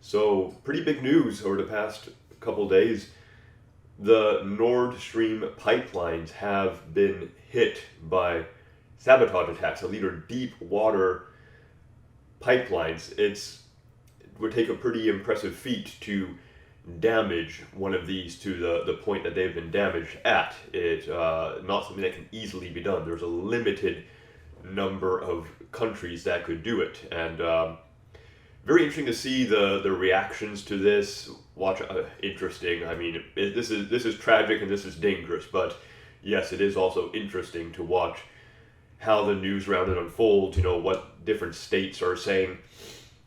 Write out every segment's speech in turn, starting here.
So, pretty big news over the past couple days. The Nord Stream pipelines have been hit by sabotage attacks. These are deep water pipelines. It would take a pretty impressive feat to damage one of these to the point that they've been damaged at. It's not something that can easily be done. There's a limited number of countries that could do it. And very interesting to see the reactions to this. Watch, interesting. I mean, this is tragic and this is dangerous, but yes, it is also interesting to watch how the news around it unfolds. You know what different states are saying.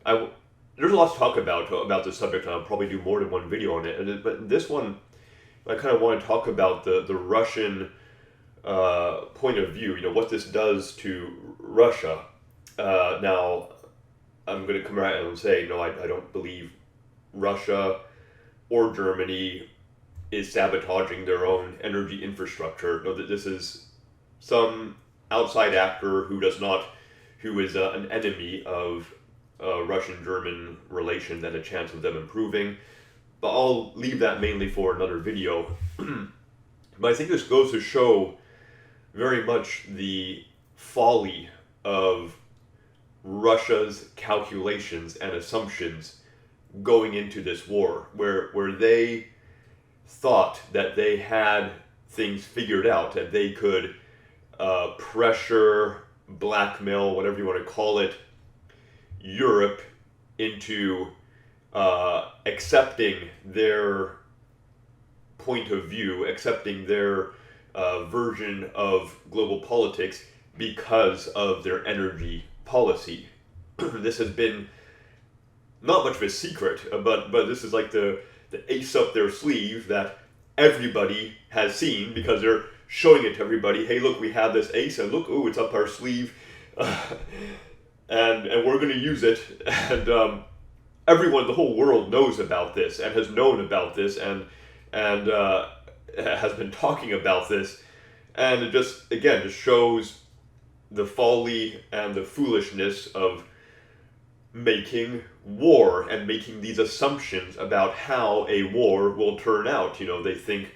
There's a lot to talk about this subject, and I'll probably do more than one video on it. But this one, I kind of want to talk about the Russian point of view. You know what this does to Russia. Now, I'm going to come right out and say, no, I don't believe Russia or Germany is sabotaging their own energy infrastructure. No, that this is some outside actor who is an enemy of Russian-German relations and a chance of them improving. But I'll leave that mainly for another video. But I think this goes to show very much the folly of Russia's calculations and assumptions going into this war, where they thought that they had things figured out, that they could pressure, blackmail, whatever you want to call it, Europe into accepting their point of view, accepting their version of global politics because of their energy policy. This has been not much of a secret, but this is like the ace up their sleeve that everybody has seen because they're showing it to everybody. Hey, look, we have this ace, and look, ooh, it's up our sleeve, and we're going to use it. And everyone, the whole world knows about this and has known about this and has been talking about this, and it just shows the folly and the foolishness of making war and making these assumptions about how a war will turn out. You know, they think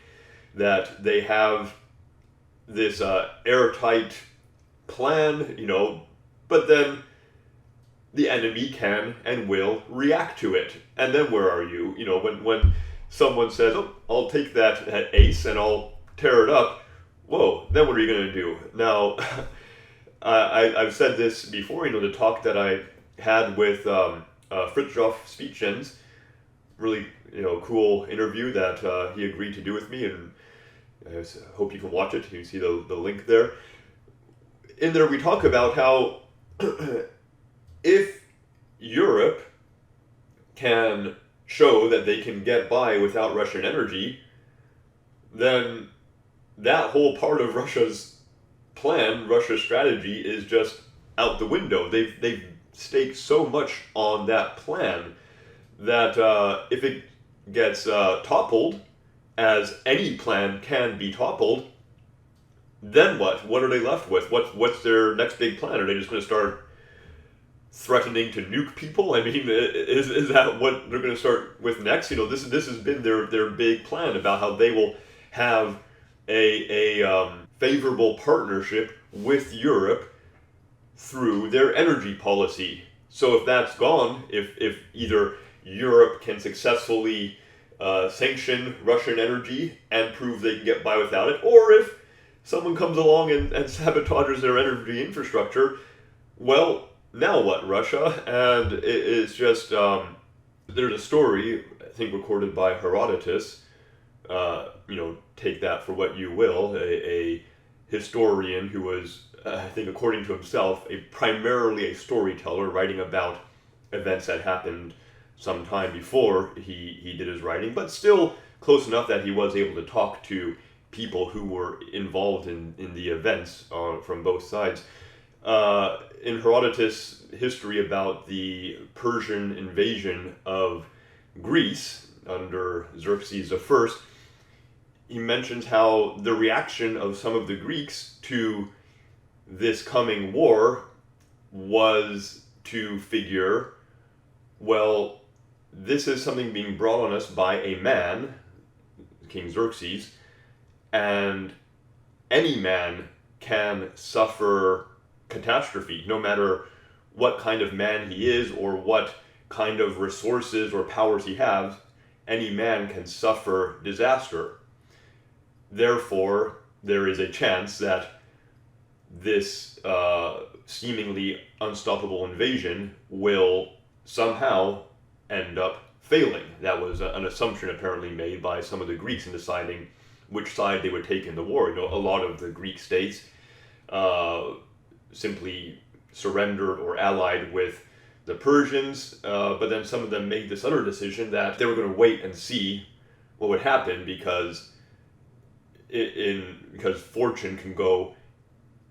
that they have this airtight plan, you know, but then the enemy can and will react to it. And then where are you? You know, when someone says, oh, I'll take that ace and I'll tear it up, whoa, then what are you going to do? Now, I've said this before, you know, the talk that I had with Fritjof Speechens, really, you know, cool interview that he agreed to do with me, and I hope you can watch it. You can see the link there. In there we talk about how if Europe can show that they can get by without Russian energy, then that whole part of Russia's plan, Russia's strategy, is just out the window. They've staked so much on that plan that if it gets toppled, as any plan can be toppled, then what? What are they left with? What's their next big plan? Are they just going to start threatening to nuke people? I mean, is that what they're going to start with next? You know, this has been their big plan about how they will have a favorable partnership with Europe through their energy policy. So if that's gone, if either Europe can successfully sanction Russian energy and prove they can get by without it, or if someone comes along and sabotages their energy infrastructure, well, now what, Russia? And it's just, there's a story, I think recorded by Herodotus, you know, take that for what you will, a historian who was, I think according to himself, primarily a storyteller writing about events that happened some time before he did his writing, but still close enough that he was able to talk to people who were involved in the events from both sides. In Herodotus' history about the Persian invasion of Greece under Xerxes I, he mentions how the reaction of some of the Greeks to this coming war was to figure, well, this is something being brought on us by a man, King Xerxes, and any man can suffer catastrophe, no matter what kind of man he is or what kind of resources or powers he has. Any man can suffer disaster. Therefore, there is a chance that this seemingly unstoppable invasion will somehow end up failing. That was an assumption apparently made by some of the Greeks in deciding which side they would take in the war. A lot of the Greek states simply surrendered or allied with the Persians, but then some of them made this other decision that they were going to wait and see what would happen because because fortune can go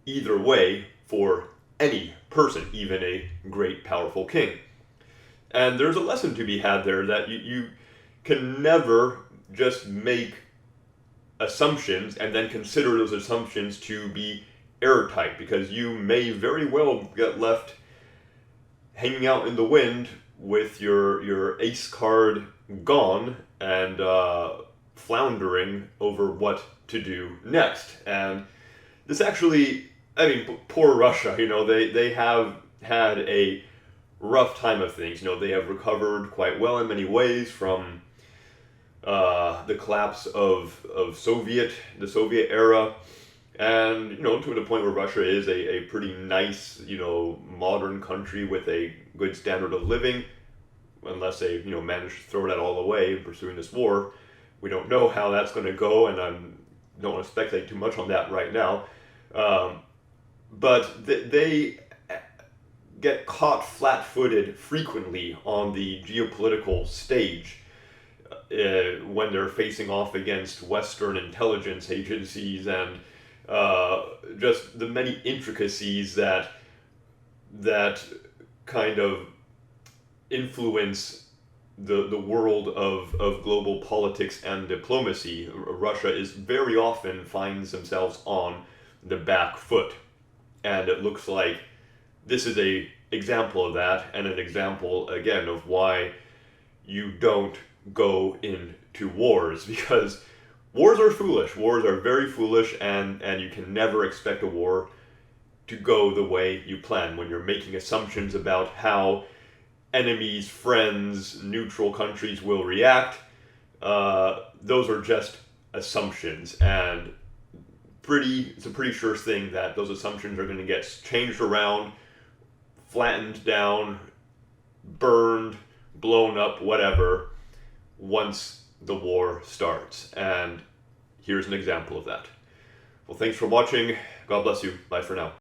either way for any person, even a great powerful king. And there's a lesson to be had there that you can never just make assumptions and then consider those assumptions to be airtight, because you may very well get left hanging out in the wind with your ace card gone and floundering over what to do next. And this actually, I mean, poor Russia, they have had a rough time of things. They have recovered quite well in many ways from the collapse of the Soviet era, and to the point where Russia is a pretty nice, modern country with a good standard of living, unless they manage to throw that all away in pursuing this war. We don't know how that's going to go, and I don't want to speculate too much on that right now. But they get caught flat-footed frequently on the geopolitical stage when they're facing off against Western intelligence agencies and just the many intricacies that kind of influence the world of global politics and diplomacy. Russia is very often finds themselves on the back foot, and it looks like this is a example of that, and an example again of why you don't go into wars, because wars are foolish. Wars are very foolish, and you can never expect a war to go the way you plan when you're making assumptions about how enemies, friends, neutral countries will react. Those are just assumptions, and it's a pretty sure thing that those assumptions are going to get changed around, flattened down, burned, blown up, whatever, once the war starts. And here's an example of that. Well, thanks for watching. God bless you. Bye for now.